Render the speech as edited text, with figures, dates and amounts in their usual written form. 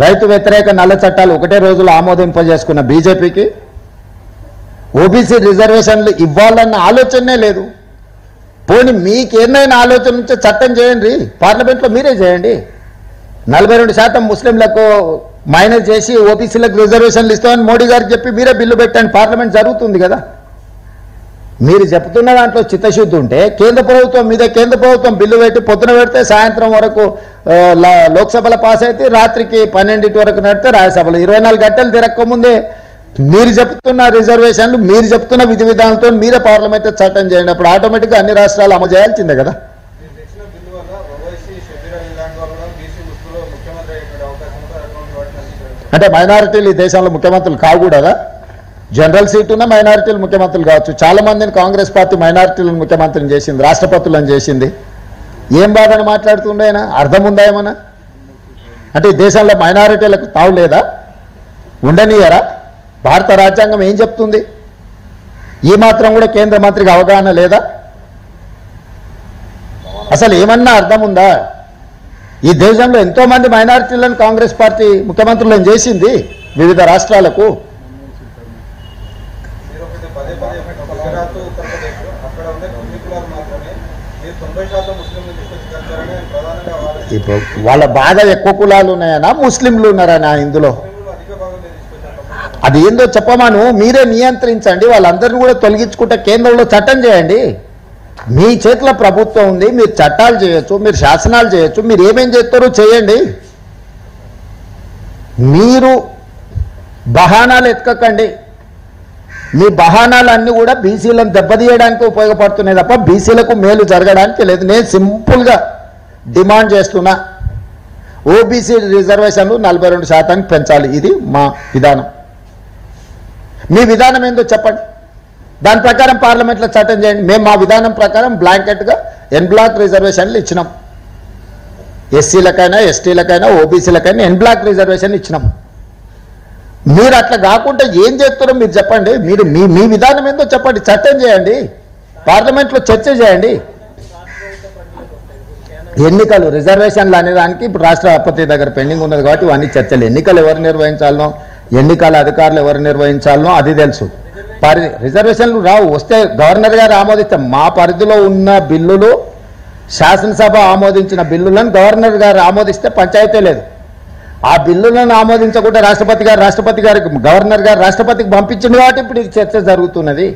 రైతు వ్యతిరేక నల్ల చట్టాలు ఒకటే రోజులో ఆమోదింపజేసుకున్న బీజేపీకి ఓబీసీ రిజర్వేషన్లు ఇవ్వాలన్న ఆలోచనే లేదు. పోనీ మీకేమైనా ఆలోచన ఉంటే చట్టం చేయండి, పార్లమెంట్లో మీరే చేయండి. 42% ముస్లింలకు మైనస్ చేసి ఓబీసీలకు రిజర్వేషన్లు ఇస్తామని మోడీ గారికి చెప్పి మీరే బిల్లు పెట్టండి, పార్లమెంట్ జరుగుతుంది కదా. మీరు చెప్తున్న దాంట్లో చిత్తశుద్ధి ఉంటే కేంద్ర ప్రభుత్వం బిల్లు పెట్టి పొద్దున పెడితే సాయంత్రం వరకు లోక్సభలో పాస్ అయితే రాత్రికి 12 వరకు నడితే రాజ్యసభలో 24 గంటలు తిరగకముందే మీరు చెప్తున్న రిజర్వేషన్లు మీరు చెప్తున్న విధి విధానాలతో మీరే పార్లమెంట్ చట్టం చేయండి. అప్పుడు ఆటోమేటిక్గా అన్ని రాష్ట్రాలు అమలు చేయాల్సిందే కదా. అంటే మైనారిటీలు ఈ దేశంలో ముఖ్యమంత్రులు కాకూడదా? జనరల్ సీట్ ఉన్న మైనారిటీలు ముఖ్యమంత్రులు కావచ్చు. చాలా మందిని కాంగ్రెస్ పార్టీ మైనారిటీలను ముఖ్యమంత్రిని చేసింది, రాష్ట్రపతులను చేసింది. ఏం బాధని మాట్లాడుతుండేనా? అర్థం ఉందా ఏమన్నా? అంటే ఈ దేశంలో మైనారిటీలకు తావు లేదా? ఉండనియరా? భారత రాజ్యాంగం ఏం చెప్తుంది? ఈ మాత్రం కూడా కేంద్ర మంత్రికి అవగాహన లేదా? అసలు ఏమన్నా అర్థం ఉందా? ఈ దేశంలో ఎంతో మంది మైనారిటీలను కాంగ్రెస్ పార్టీ ముఖ్యమంత్రులను చేసింది వివిధ రాష్ట్రాలకు. ఇప్పుడు వాళ్ళ బాధ ఎక్కువ కులాలు ఉన్నాయనా ముస్లింలు ఉన్నారనా ఇందులో? అది ఏందో చెప్పమాను, మీరే నియంత్రించండి. వాళ్ళందరినీ కూడా తొలగించుకుంటే కేంద్రంలో చట్టం చేయండి. మీ చేతిలో ప్రభుత్వం ఉంది, మీరు చట్టాలు చేయొచ్చు, మీరు శాసనాలు చేయొచ్చు, మీరు ఏమేం చేస్తారో చేయండి. మీరు బహానాలు ఎత్తుకండి. మీ బహానాలన్నీ కూడా బీసీలను దెబ్బతీయడానికి ఉపయోగపడుతున్నాయి తప్ప బీసీలకు మేలు జరగడానికి లేదు. నేను సింపుల్గా డిమాండ్ చేస్తున్నా, ఓబీసీ రిజర్వేషన్లు 42% పెంచాలి. ఇది మా విధానం. మీ విధానం ఏందో చెప్పండి, దాని ప్రకారం పార్లమెంట్లో చట్టం చేయండి. మేము మా విధానం ప్రకారం బ్లాంకెట్గా ఎన్ బ్లాక్ రిజర్వేషన్లు ఇచ్చినాం. ఎస్సీలకైనా ఎస్టీలకైనా ఓబీసీలకైనా ఎన్ బ్లాక్ రిజర్వేషన్ ఇచ్చినాం. మీరు అట్లా కాకుండా ఏం చేస్తారో మీరు చెప్పండి. మీరు మీ విధానం ఏందో చెప్పండి, చట్టం చేయండి, పార్లమెంట్లో చర్చ చేయండి. ఎన్నికలు రిజర్వేషన్లు అనే దానికి ఇప్పుడు రాష్ట్రపతి దగ్గర పెండింగ్ ఉన్నది కాబట్టి ఇవన్నీ చర్చలు. ఎన్నికలు ఎవరు నిర్వహించాలనో, ఎన్నికల అధికారులు ఎవరు నిర్వహించాలనో అది తెలుసు. రిజర్వేషన్లు రావు, వస్తే గవర్నర్ గారు ఆమోదిస్తే. మా పరిధిలో ఉన్న బిల్లులు, శాసనసభ ఆమోదించిన బిల్లులను గవర్నర్ గారు ఆమోదిస్తే పంచాయతీ లేదు. ఆ బిల్లులను ఆమోదించకుండా రాష్ట్రపతి గారికి గవర్నర్ గారు రాష్ట్రపతికి పంపించింది కాబట్టి ఇప్పుడు ఇది చర్చ జరుగుతున్నది.